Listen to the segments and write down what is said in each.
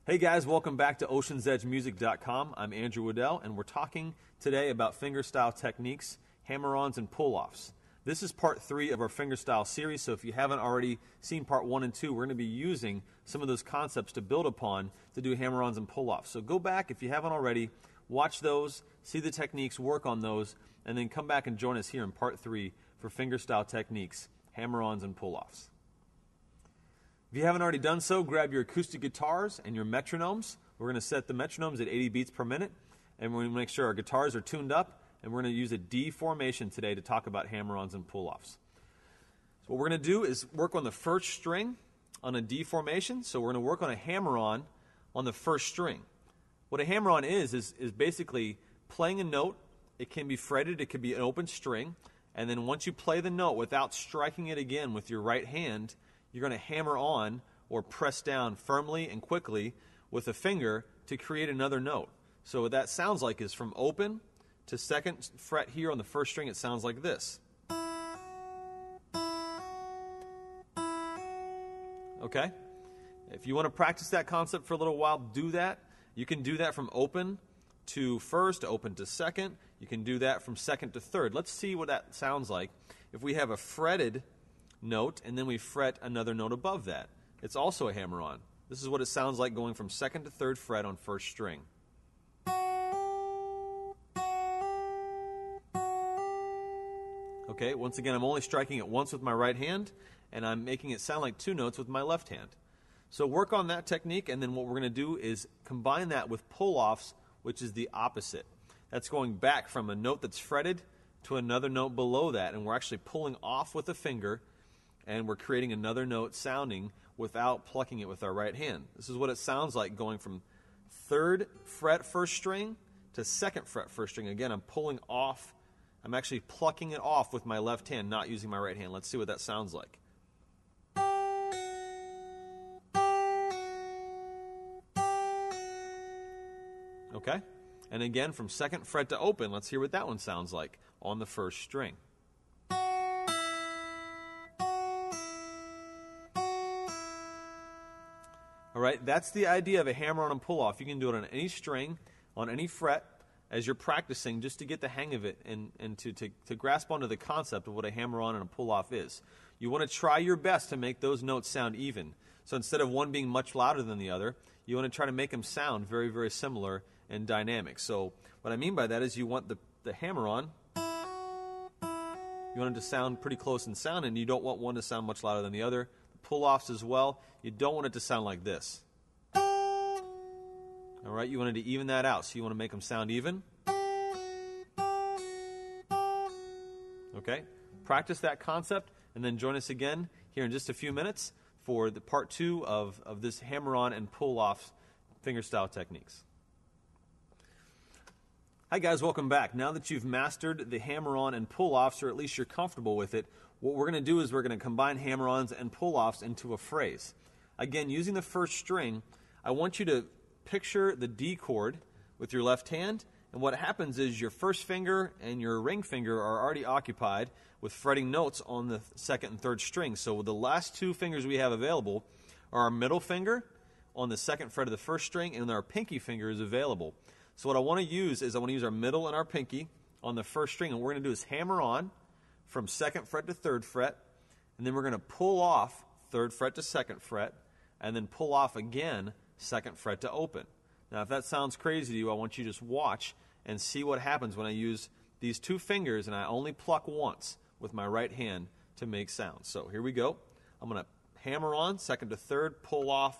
Hey guys, welcome back to OceansEdgeMusic.com. I'm Andrew Wooddell, and we're talking today about fingerstyle techniques, hammer-ons, and pull-offs. This is part 3 of our fingerstyle series, so if you haven't already seen part 1 and 2, we're going to be using some of those concepts to build upon to do hammer-ons and pull-offs. So go back, if you haven't already, watch those, see the techniques, work on those, and then come back and join us here in part 3 for fingerstyle techniques, hammer-ons, and pull-offs. If you haven't already done so, grab your acoustic guitars and your metronomes. We're going to set the metronomes at 80 beats per minute, and we're going to make sure our guitars are tuned up, and we're going to use a D formation today to talk about hammer-ons and pull-offs. So what we're going to do is work on the first string on a D formation. So we're going to work on a hammer-on the first string. What a hammer-on is basically playing a note. It can be fretted, it could be an open string, and then once you play the note without striking it again with your right hand, you're going to hammer on or press down firmly and quickly with a finger to create another note. So what that sounds like is from open to second fret here on the first string, it sounds like this. Okay? If you want to practice that concept for a little while, do that. You can do that from open to first, open to second. You can do that from second to third. Let's see what that sounds like if we have a fretted note and then we fret another note above that. It's also a hammer-on. This is what it sounds like going from second to third fret on first string. Okay, once again, I'm only striking it once with my right hand, and I'm making it sound like two notes with my left hand. So work on that technique, and then what we're going to do is combine that with pull-offs, which is the opposite. That's going back from a note that's fretted to another note below that, and we're actually pulling off with a finger, and we're creating another note sounding without plucking it with our right hand. This is what it sounds like going from third fret first string to second fret first string. Again, I'm pulling off. I'm actually plucking it off with my left hand, not using my right hand. Let's see what that sounds like. Okay? And again, from second fret to open, let's hear what that one sounds like on the first string. All right, that's the idea of a hammer-on and pull-off. You can do it on any string, on any fret, as you're practicing, just to get the hang of it and to grasp onto the concept of what a hammer-on and a pull-off is. You want to try your best to make those notes sound even. So instead of one being much louder than the other, you want to try to make them sound very, very similar and dynamic. So what I mean by that is you want the hammer-on, you want it to sound pretty close in sound, and you don't want one to sound much louder than the other. Pull-offs as well, you don't want it to sound like this. All right, you wanted to even that out, so you want to make them sound even. Okay, practice that concept, and then join us again here in just a few minutes for the part 2 of this hammer-on and pull-off fingerstyle techniques. Hi guys, welcome back. Now that you've mastered the hammer-on and pull-offs, or at least you're comfortable with it, what we're going to do is we're going to combine hammer-ons and pull-offs into a phrase. Again, using the first string, I want you to picture the D chord with your left hand, and what happens is your first finger and your ring finger are already occupied with fretting notes on the second and third string. So the last two fingers we have available are our middle finger on the second fret of the first string, and our pinky finger is available. So what I want to use is I want to use our middle and our pinky on the first string, and what we're going to do is hammer on from second fret to third fret, and then we're going to pull off third fret to second fret, and then pull off again second fret to open. Now if that sounds crazy to you, I want you to just watch and see what happens when I use these two fingers and I only pluck once with my right hand to make sounds. So here we go. I'm going to hammer on second to third, pull off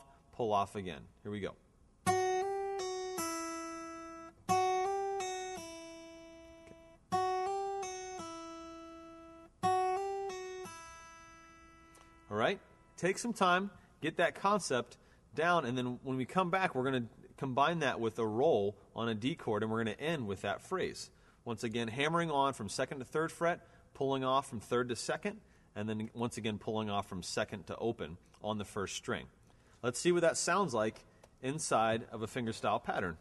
again. Here we go. All right, take some time, get that concept down, and then when we come back, we're going to combine that with a roll on a D chord, and we're going to end with that phrase. Once again, hammering on from second to third fret, pulling off from third to second, and then once again pulling off from second to open on the first string. Let's see what that sounds like inside of a fingerstyle pattern.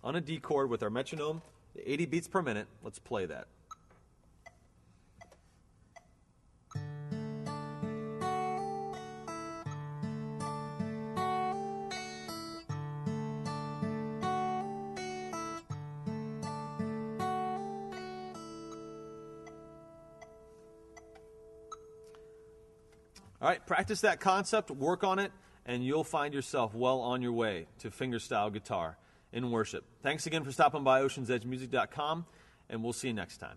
On a D chord with our metronome, 80 beats per minute, let's play that. All right, practice that concept, work on it, and you'll find yourself well on your way to fingerstyle guitar in worship. Thanks again for stopping by oceansedgemusic.com, and we'll see you next time.